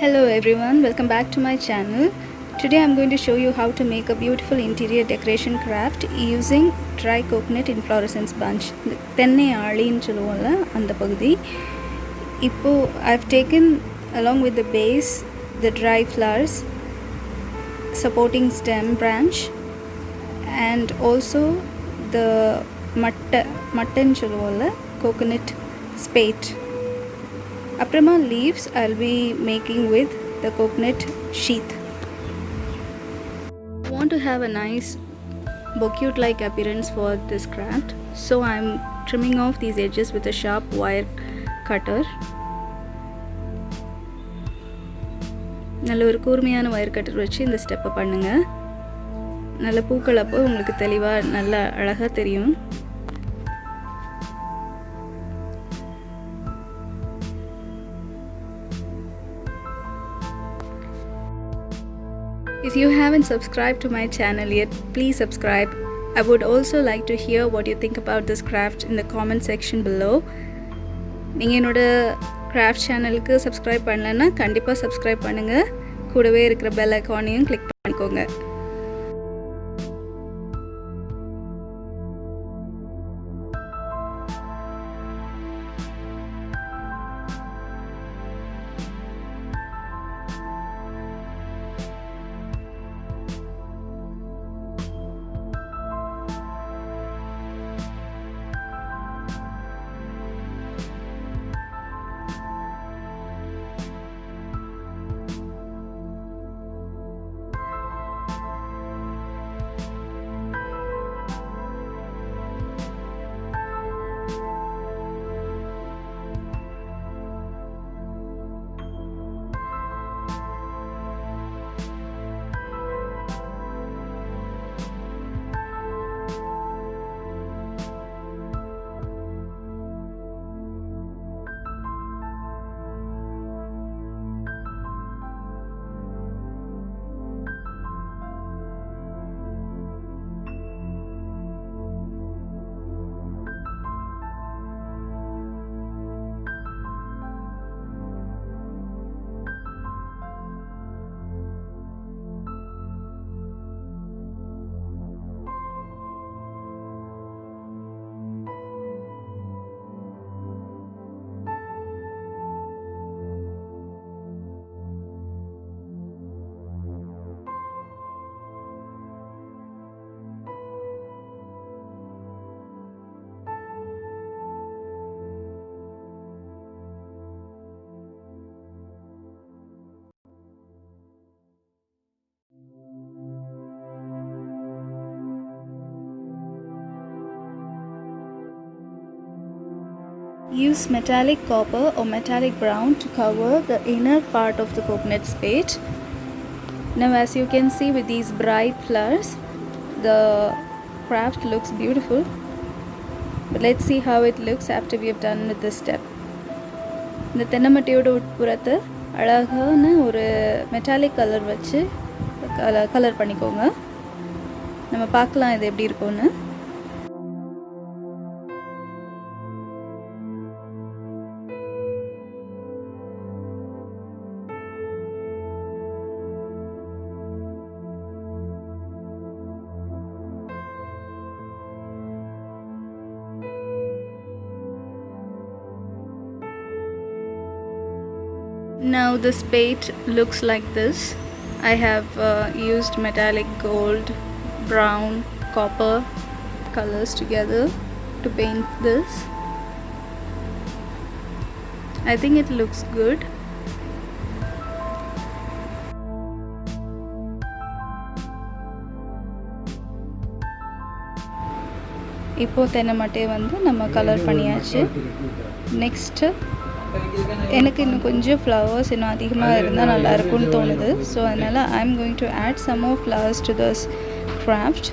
Hello everyone, welcome back to my channel. Today I'm going to show you how to make a beautiful interior decoration craft using dry coconut inflorescence bunch. தென்னை ஆழின்னு சொல்லுவோம்ல அந்த பகுதி. இப்போ I've taken along with the base the dry flowers, supporting stem branch, and also the மட்டைன்னு சொல்லுவோம்ல coconut spathe. Aprama leaves I'll be making with the coconut sheath. I want to have a nice bouquet like appearance for this craft, so I'm trimming off these edges with a sharp wire cutter. நல்ல ஒரு கூர்மையான wire cutter வச்சு இந்த ஸ்டெப்பை பண்ணுங்க. நல்ல பூக்கள் அப்போ உங்களுக்கு தெளிவா நல்ல அழகா தெரியும். If you haven't subscribed to my channel yet, please subscribe. I would also like to hear what you think about this craft in the comment section below. நீங்கள் என்னோட craft சேனலுக்கு சப்ஸ்கிரைப் பண்ணலன்னா கண்டிப்பாக சப்ஸ்கிரைப் பண்ணுங்கள். கூடவே இருக்கிற பெல் ஐக்கானையும் click பண்ணிக்கோங்க. Use metallic copper or metallic brown to cover the inner part of the coconut spathe. Now as you can see with these bright flowers, the craft looks beautiful. But let's see how it looks after we have done with this step. இந்த தென்னமட்டையோட உட்புறத்தை அழகான ஒரு metallic colour வச்சு colour பண்ணிக்கோங்க. நம்ம பார்க்கலாம் இது எப்படி இருக்கும்னு. Now the spathe looks like this. I have used metallic gold, brown, copper colors together to paint this. I think it looks good. இப்போ தென்னமட்டையை வந்து நம்ம கலர் பண்ணியாச்சு. நெக்ஸ்ட்டு எனக்கு இன்னும் கொஞ்சம் ஃப்ளவர்ஸ் இன்னும் அதிகமாக இருந்தால் நல்லாயிருக்கும்னு தோணுது. ஸோ அதனால் I am going to add some more flowers to this craft.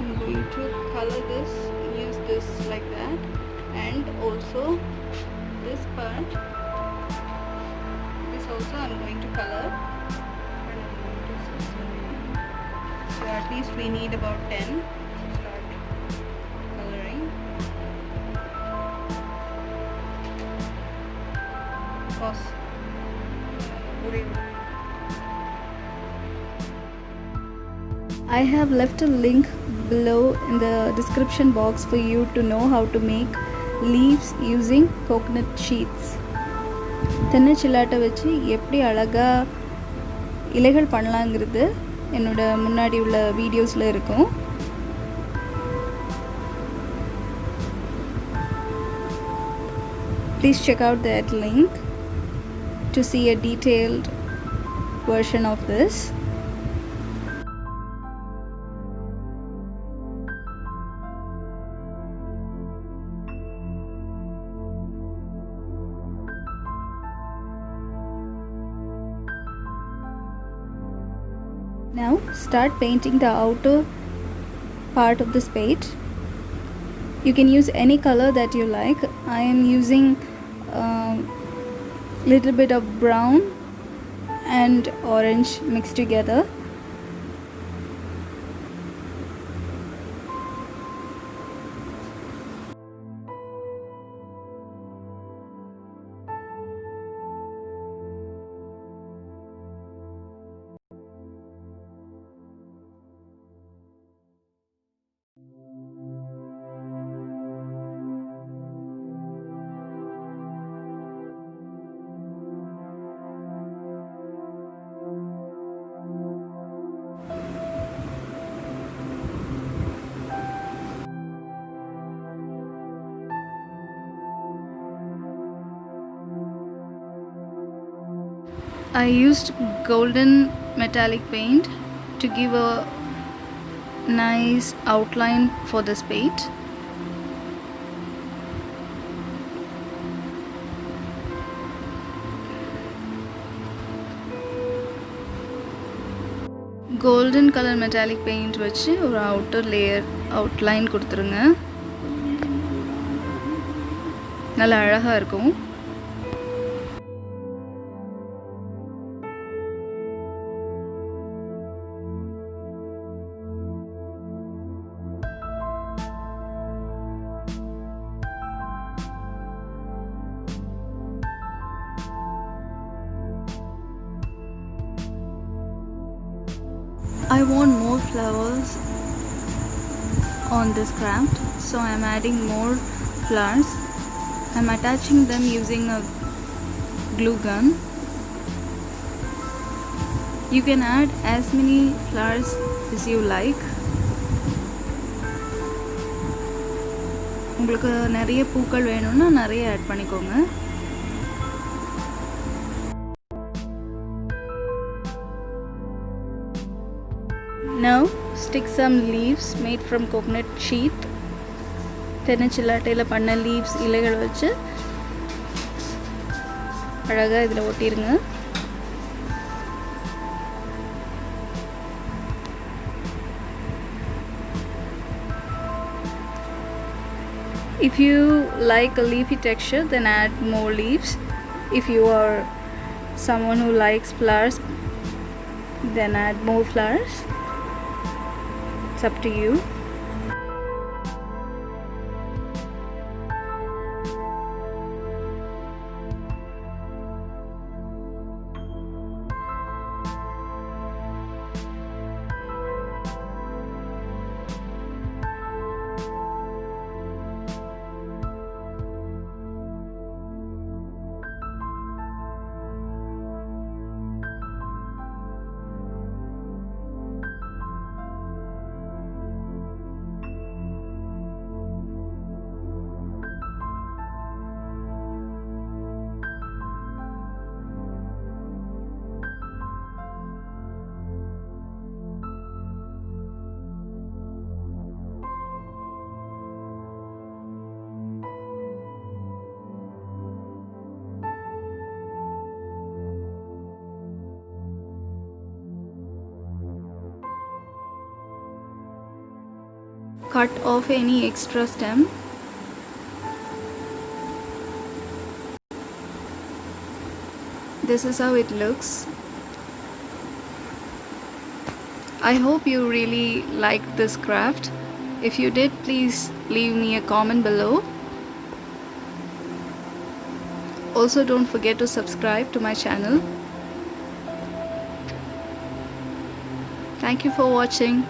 I'm going to color this, use this like that, and also this part. This also I'm going to color. So at least we need about 10 to start. sauce. I have left a link below in the description box for you to know how to make leaves using coconut sheets. தென்னை சில்லாட்டை வச்சு எப்படி அழகாக இலைகள் பண்ணலாங்கிறது என்னோட முன்னாடி உள்ள வீடியோஸில் இருக்கும். Please check out that link to see a detailed version of this. Now start painting the outer part of the spathe. You can use any color that you like. I am using little bit of brown and orange mixed together. I used golden metallic paint to give a nice outline for the spathe. Golden color metallic paint வச்சு ஒரு outer layer outline கொடுத்துருங்க. நல்ல அழகாக இருக்கும். I want more flowers on this craft, so I am adding more flowers. I am attaching them using a glue gun. You can add as many flowers as you like. உங்களுக்கு நிறைய பூக்கள் வேணும்னா நிறைய add பண்ணிக்கோங்க. Now stick some leaves made from coconut sheath. தென்னை சில்லாட்டையில் பண்ண leaves இலைகள் வச்சு அழகாக இதில் ஒட்டிடுங்க. If you like a leafy texture, then add more leaves. If you are someone who likes flowers, then add more flowers. It's up to you. Cut off any extra stem. This is how it looks. I hope you really liked this craft. If you did, please leave me a comment below. Also, don't forget to subscribe to my channel. Thank you for watching.